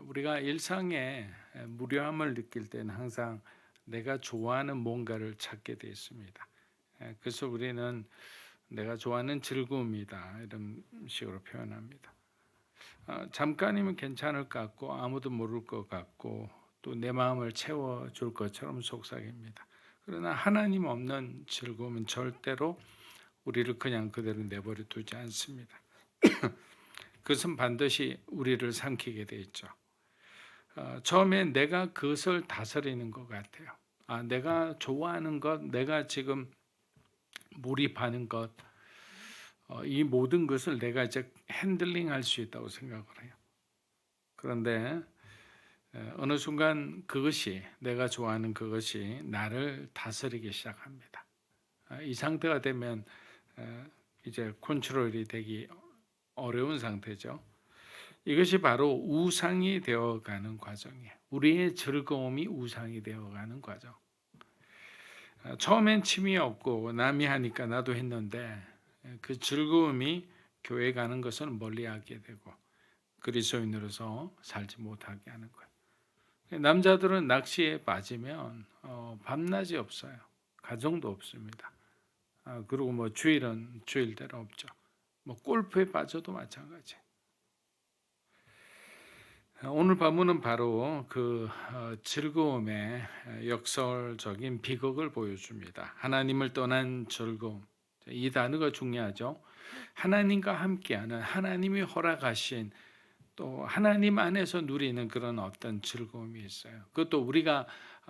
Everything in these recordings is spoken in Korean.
우리가 일상에 무료함을 느낄 때는 항상 내가 좋아하는 뭔가를 찾게 되어 있습니다. 그래서 우리는 내가 좋아하는 즐거움이다 이런 식으로 표현합니다. 잠깐이면 괜찮을 것 같고 아무도 모를 것 같고 또 내 마음을 채워줄 것처럼 속삭입니다. 그러나 하나님 없는 즐거움은 절대로 우리를 그냥 그대로 내버려 두지 않습니다. 그것은 반드시 우리를 삼키게 돼 있죠. 처음에 내가 그것을 다스리는 것 같아요. 내가 좋아하는 것, 내가 지금 몰입하는 것, 이 모든 것을 내가 이제 핸들링할 수 있다고 생각을 해요. 그런데 어느 순간 그것이 내가 좋아하는 그것이 나를 다스리기 시작합니다. 이 상태가 되면 이제 컨트롤이 되기 어려운 상태죠. 이것이 바로 우상이 되어가는 과정이에요. 우리의 즐거움이 우상이 되어가는 과정. 처음엔 취미였고 남이 하니까 나도 했는데 그 즐거움이 교회 가는 것을 멀리하게 되고 그리스도인으로서 살지 못하게 하는 거예요. 남자들은 낚시에 빠지면 밤낮이 없어요. 가정도 없습니다. 그리고 뭐 주일은 주일대로 없죠. 뭐 골프에 빠져도 마찬가지. 오늘 본문은 바로 그 즐거움의 역설적인 비극을 보여줍니다. 하나님을 떠난 즐거움. 이 단어가 중요하죠. 하나님과 함께하는 하나님이 허락하신 또 하나님 안에서 누리는 그런 어떤 즐거움이 있어요. 그것도 우리가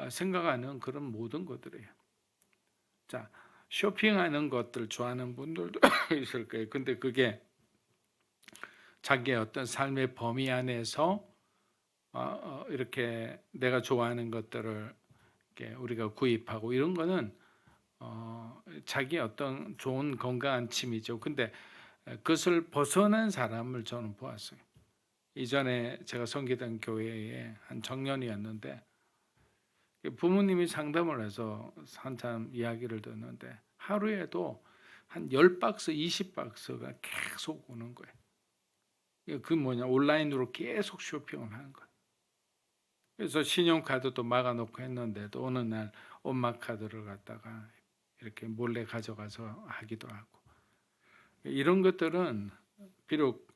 생각하는 그런 모든 것들이에요. 자, 쇼핑하는 것들 좋아하는 분들도 있을 거예요. 근데 그게 자기의 어떤 삶의 범위 안에서 이렇게 내가 좋아하는 것들을 이렇게 우리가 구입하고 이런 거는 자기의 어떤 좋은 건강한 취미죠. 근데 그것을 벗어난 사람을 저는 보았어요. 이전에 제가 섬기던 교회에 한 청년이었는데 부모님이 상담을 해서 한참 이야기를 듣는데 하루에도 한 10박스, 20박스가 계속 오는 거예요. 그 뭐냐 온라인으로 계속 쇼핑을 하는 거예요. 그래서 신용카드도 막아놓고 했는데도 어느 날 엄마 카드를 갖다가 이렇게 몰래 가져가서 하기도 하고 이런 것들은 비록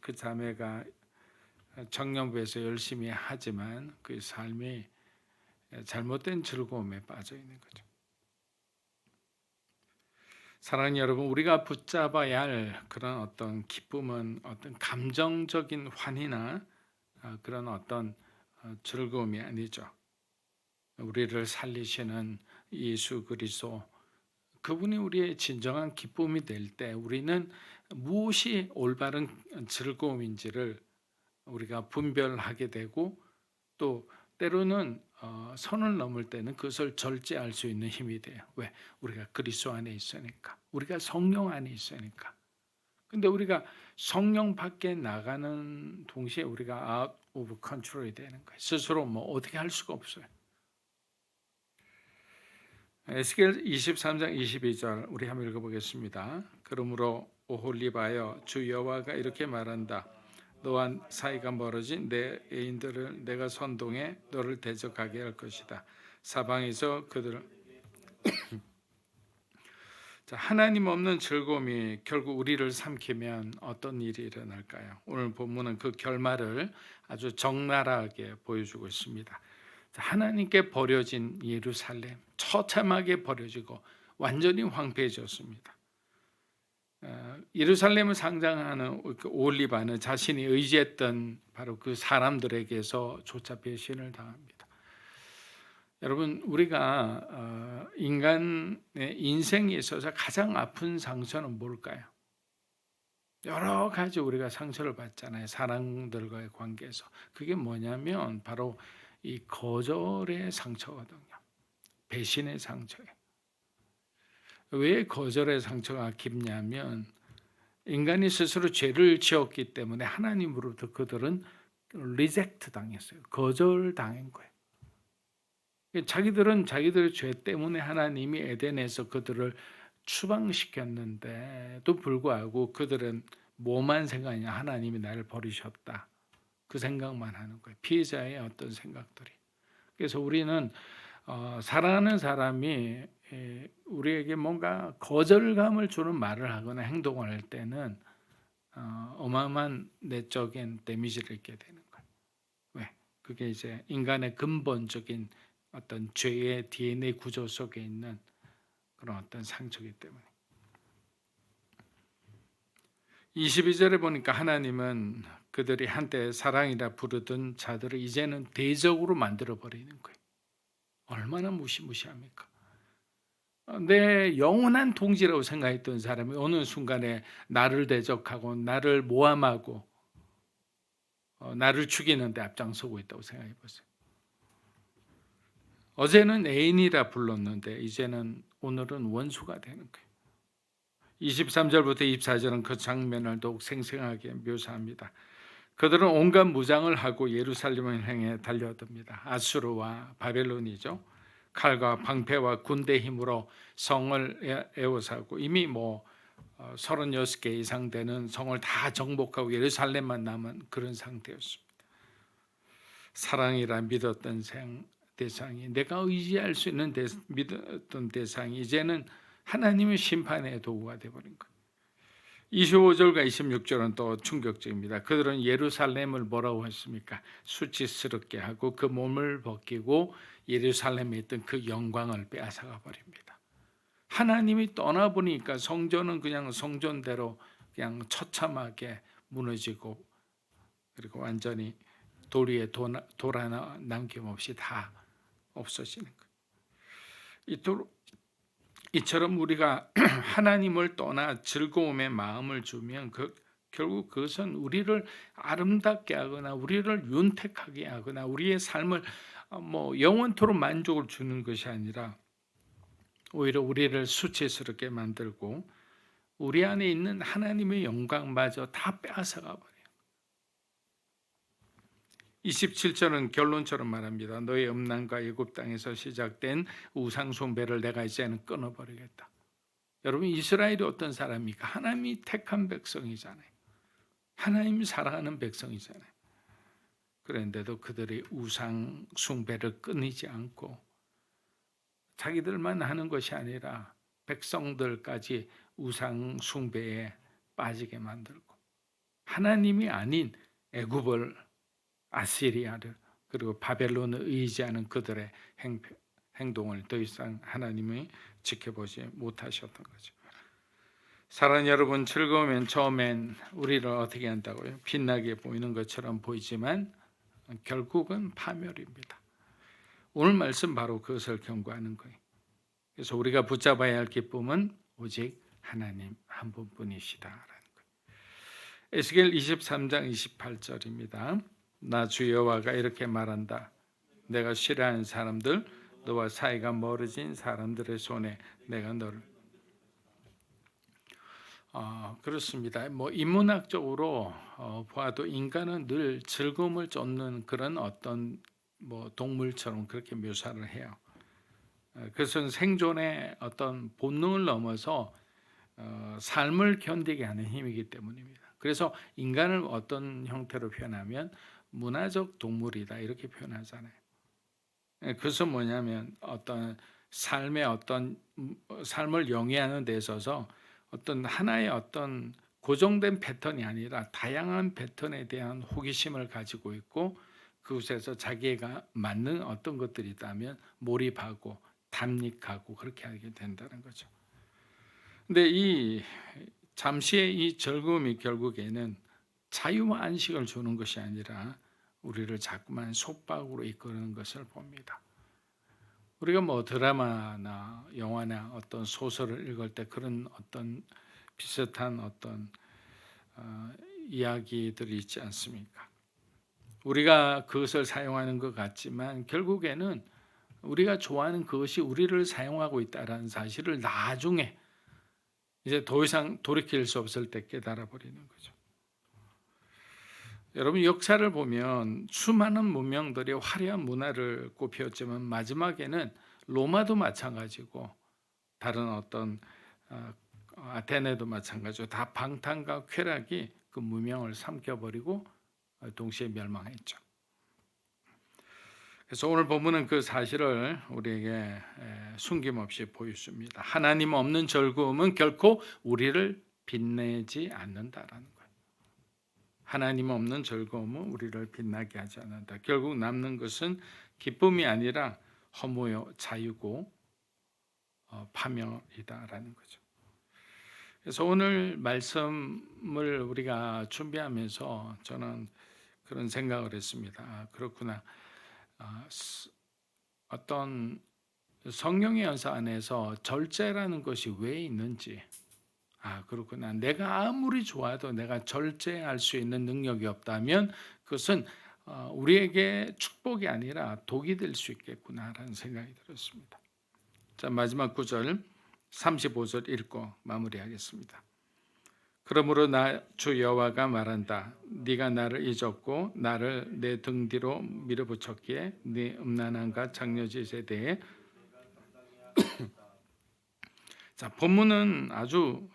그 자매가 청년부에서 열심히 하지만 그 삶이 잘못된 즐거움에 빠져 있는 거죠. 사랑하는 여러분, 우리가 붙잡아야 할 그런 어떤 기쁨은 어떤 감정적인 환희나 그런 어떤 즐거움이 아니죠. 우리를 살리시는 예수 그리스도 그분이 우리의 진정한 기쁨이 될 때 우리는 무엇이 올바른 즐거움인지를 우리가 분별하게 되고 또 때로는 선을 넘을 때는 그것을 절제할 수 있는 힘이 돼요. 왜? 우리가 그리스도 안에 있으니까. 우리가 성령 안에 있으니까. 근데 우리가 성령 밖에 나가는 동시에 우리가 out of control이 되는 거예요. 스스로 뭐 어떻게 할 수가 없어요. 에스겔 23장 22절 우리 한번 읽어보겠습니다. 그러므로 오홀리바여 주 여호와가 이렇게 말한다. 너와 사이가 멀어진 내 애인들을 내가 선동해 너를 대적하게 할 것이다. 사방에서 그들을 하나님 없는 즐거움이 결국 우리를 삼키면 어떤 일이 일어날까요? 오늘 본문은 그 결말을 아주 적나라하게 보여주고 있습니다. 하나님께 버려진 예루살렘 처참하게 버려지고 완전히 황폐해졌습니다. 예루살렘을 상징하는 올리바는 자신이 의지했던 바로 그 사람들에게서 조차 배신을 당합니다. 여러분 우리가 인간의 인생에 있어서 가장 아픈 상처는 뭘까요? 여러 가지 우리가 상처를 받잖아요. 사람들과의 관계에서. 그게 뭐냐면 바로 이 거절의 상처거든요. 배신의 상처예요. 왜 거절의 상처가 깊냐면 인간이 스스로 죄를 지었기 때문에 하나님으로부터 그들은 리젝트 당했어요. 거절당한 거예요. 자기들은 자기들의 죄 때문에 하나님이 에덴에서 그들을 추방시켰는데도 불구하고 그들은 뭐만 생각하냐 하나님이 나를 버리셨다. 그 생각만 하는 거예요. 피해자의 어떤 생각들이. 그래서 우리는 사랑하는 사람이 우리에게 뭔가 거절감을 주는 말을 하거나 행동을 할 때는 어마어마한 내적인 데미지를 입게 되는 거예요. 왜? 그게 이제 인간의 근본적인 어떤 죄의 DNA 구조 속에 있는 그런 어떤 상처이기 때문에. 22절에 보니까 하나님은 그들이 한때 사랑이라 부르던 자들을 이제는 대적으로 만들어 버리는 거예요. 얼마나 무시무시합니까? 내 영원한 동지라고 생각했던 사람이 어느 순간에 나를 대적하고 나를 모함하고 나를 죽이는 데 앞장서고 있다고 생각해 보세요. 어제는 애인이라 불렀는데 이제는 오늘은 원수가 되는 거예요. 23절부터 24절은 그 장면을 더욱 생생하게 묘사합니다. 그들은 온갖 무장을 하고 예루살렘을 향해 달려듭니다. 아수르와 바벨론이죠. 칼과 방패와 군대 힘으로 성을 에워싸고 이미 36개 이상 되는 성을 다 정복하고 예루살렘만 남은 그런 상태였습니다. 사랑이라 믿었던 대상이, 내가 의지할 수 있는 믿었던 대상이 이제는 하나님의 심판의 도구가 되어버린 거예요. 25절과 26절은 또 충격적입니다. 그들은 예루살렘을 뭐라고 했습니까? 수치스럽게 하고 그 몸을 벗기고 예루살렘에 있던 그 영광을 빼앗아가 버립니다. 하나님이 떠나보니까 성전은 그냥 성전대로 그냥 처참하게 무너지고 그리고 완전히 돌 위에 돌 하나 남김없이 다 없어지는 거예요. 이처럼 우리가 하나님을 떠나 즐거움에 마음을 주면 결국 그것은 우리를 아름답게 하거나 우리를 윤택하게 하거나 우리의 삶을 영원토록 만족을 주는 것이 아니라 오히려 우리를 수치스럽게 만들고 우리 안에 있는 하나님의 영광마저 다 빼앗아가 버려요. 27절은 결론처럼 말합니다. 너의 음란과 애굽 땅에서 시작된 우상 숭배를 내가 이제는 끊어버리겠다. 여러분, 이스라엘이 어떤 사람입니까? 하나님이 택한 백성이잖아요. 하나님이 사랑하는 백성이잖아요. 그런데도 그들이 우상 숭배를 끊이지 않고 자기들만 하는 것이 아니라 백성들까지 우상 숭배에 빠지게 만들고 하나님이 아닌 애굽을, 아시리아를, 그리고 바벨론을 의지하는 그들의 행동을 더 이상 하나님이 지켜보지 못하셨던 거죠. 사랑하는 여러분, 즐거우면 처음엔 우리를 어떻게 한다고요? 빛나게 보이는 것처럼 보이지만 결국은 파멸입니다. 오늘 말씀 바로 그것을 경고하는 거예요. 그래서 우리가 붙잡아야 할 기쁨은 오직 하나님 한 분뿐이시다라는 거예요. 에스겔 23장 28절입니다. 나 주 여호와가 이렇게 말한다. 내가 싫어하는 사람들, 너와 사이가 멀어진 사람들의 손에 내가 너를 그렇습니다. 인문학적으로 봐도 인간은 늘 즐거움을 쫓는 그런 어떤 동물처럼 그렇게 묘사를 해요. 그것은 생존의 어떤 본능을 넘어서 삶을 견디게 하는 힘이기 때문입니다. 그래서 인간을 어떤 형태로 표현하면 문화적 동물이다 이렇게 표현하잖아요. 그것은 뭐냐면 어떤 삶의 삶을 영위하는 데 있어서 어떤 하나의 어떤 고정된 패턴이 아니라 다양한 패턴에 대한 호기심을 가지고 있고 그곳에서 자기가 맞는 어떤 것들이 있다면 몰입하고 담닉하고 그렇게 하게 된다는 거죠. 근데 이 잠시의 이 즐거움이 결국에는 자유와 안식을 주는 것이 아니라 우리를 자꾸만 속박으로 이끄는 것을 봅니다. 우리가 드라마나 영화나 어떤 소설을 읽을 때 그런 어떤 비슷한 어떤 이야기들이 있지 않습니까? 우리가 그것을 사용하는 것 같지만 결국에는 우리가 좋아하는 그것이 우리를 사용하고 있다는 사실을 나중에 이제 더 이상 돌이킬 수 없을 때 깨달아 버리는 거죠. 여러분, 역사를 보면 수많은 문명들이 화려한 문화를 꽃피웠지만 마지막에는 로마도 마찬가지고 다른 어떤 아테네도 마찬가지고 다 방탕과 쾌락이 그 문명을 삼켜버리고 동시에 멸망했죠. 그래서 오늘 본문은 그 사실을 우리에게 숨김없이 보여줍니다. 하나님 없는 즐거움은 결코 우리를 빛내지 않는다라는 거예요. 하나님 없는 즐거움은 우리를 빛나게 하지 않는다. 결국 남는 것은 기쁨이 아니라 허무요 자유고 파멸이다라는 거죠. 그래서 오늘 말씀을 우리가 준비하면서 저는 그런 생각을 했습니다. 그렇구나. 어떤 성령의 연사 안에서 절제라는 것이 왜 있는지, 그렇구나. 내가 아무리 좋아도 내가 절제할 수 있는 능력이 없다면 그것은 우리에게 축복이 아니라 독이 될 수 있겠구나라는 생각이 들었습니다. 자, 마지막 구절 35절 읽고 마무리하겠습니다. 그러므로 나 주 여호와가 말한다. 네가 나를 잊었고 나를 내 등 뒤로 밀어붙였기에 네 음란함과 장려짓에 대해 자, 본문은 아주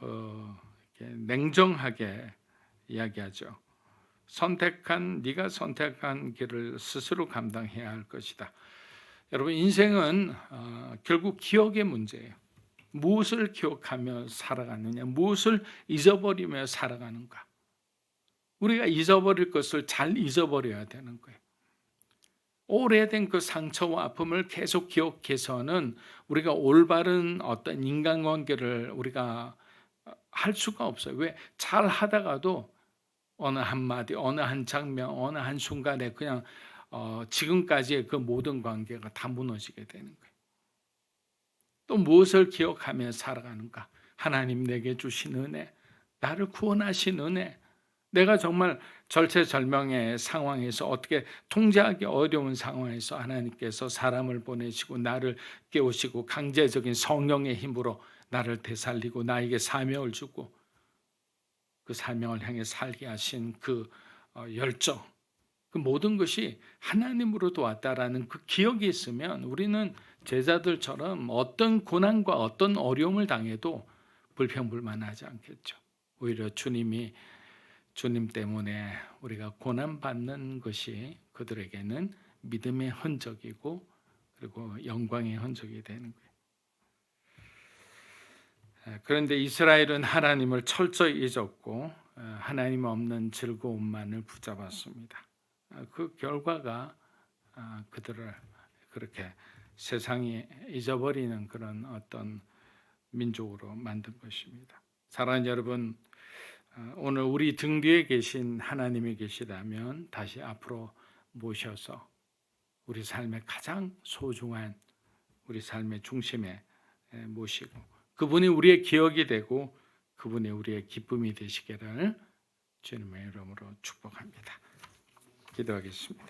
냉정하게 이야기하죠. 네가 선택한 길을 스스로 감당해야 할 것이다. 여러분, 인생은 결국 기억의 문제예요. 무엇을 기억하며 살아가느냐, 무엇을 잊어버리며 살아가는가. 우리가 잊어버릴 것을 잘 잊어버려야 되는 거예요. 오래된 그 상처와 아픔을 계속 기억해서는 우리가 올바른 어떤 인간관계를 우리가 할 수가 없어요. 왜? 잘 하다가도 어느 한마디, 어느 한 장면, 어느 한 순간에 그냥 지금까지의 그 모든 관계가 다 무너지게 되는 거예요. 또 무엇을 기억하며 살아가는가? 하나님 내게 주신 은혜, 나를 구원하신 은혜, 내가 정말 절체절명의 상황에서 어떻게 통제하기 어려운 상황에서 하나님께서 사람을 보내시고 나를 깨우시고 강제적인 성령의 힘으로 나를 되살리고 나에게 사명을 주고 그 사명을 향해 살게 하신 그 열정, 그 모든 것이 하나님으로도 왔다라는 그 기억이 있으면 우리는 제자들처럼 어떤 고난과 어떤 어려움을 당해도 불평불만하지 않겠죠. 오히려 주님 때문에 우리가 고난받는 것이 그들에게는 믿음의 흔적이고 그리고 영광의 흔적이 되는 거예요. 그런데 이스라엘은 하나님을 철저히 잊었고 하나님 없는 즐거움만을 붙잡았습니다. 그 결과가 그들을 그렇게 세상이 잊어버리는 그런 어떤 민족으로 만든 것입니다. 사랑하는 여러분, 오늘 우리 등 뒤에 계신 하나님이 계시다면 다시 앞으로 모셔서 우리 삶의 가장 소중한 우리 삶의 중심에 모시고 그분이 우리의 기억이 되고 그분이 우리의 기쁨이 되시기를 주님의 이름으로 축복합니다. 기도하겠습니다.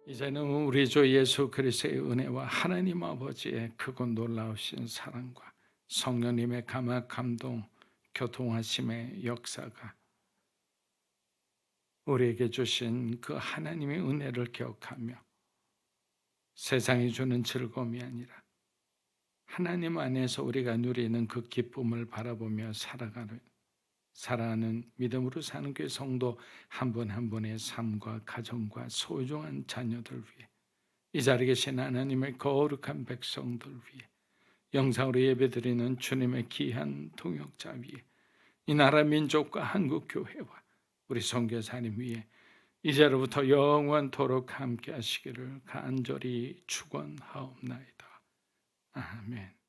이제는 우리 주 예수 그리스도의 은혜와 하나님 아버지의 크고 놀라우신 사랑과 성령님의 감화 감동 교통하심의 역사가 우리에게 주신 그 하나님의 은혜를 기억하며 세상이 주는 즐거움이 아니라 하나님 안에서 우리가 누리는 그 기쁨을 바라보며 살아가는 믿음으로 사는 교회 성도 한 분 한 분의 삶과 가정과 소중한 자녀들 위해 이 자리에 계신 하나님의 거룩한 백성들 위해 영상으로 예배드리는 주님의 귀한 동역자 위에 이 나라 민족과 한국 교회와 우리 선교사님 위에 이제로부터 영원토록 함께 하시기를 간절히 축원하옵나이다. 아멘.